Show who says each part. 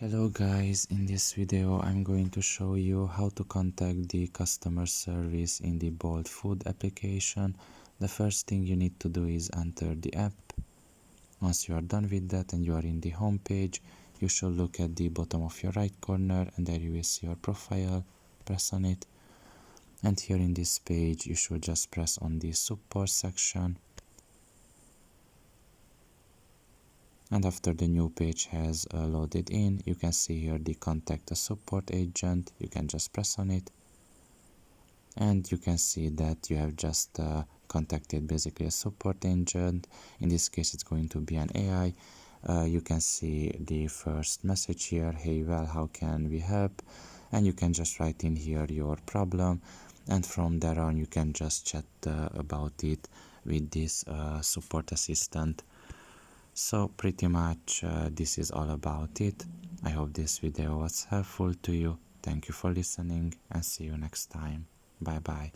Speaker 1: Hello guys, in this video I'm going to show you how to contact the customer service in the Bolt Food application. The first thing you need to do is enter the app. Once you are done with that and you are in the home page, you should look at the bottom of your right corner and there you will see your profile. Press on it, and here in this page you should just press on the support section. And after the new page has loaded in, you can see here the contact a support agent. You can just press on it and you can see that you have just contacted basically a support agent. In this case it's going to be an AI. You can see the first message here, hey well, how can we help? And you can just write in here your problem, and from there on you can just chat about it with this support assistant. So pretty much this is all about it. I hope this video was helpful to you. Thank you for listening and see you next time. Bye bye.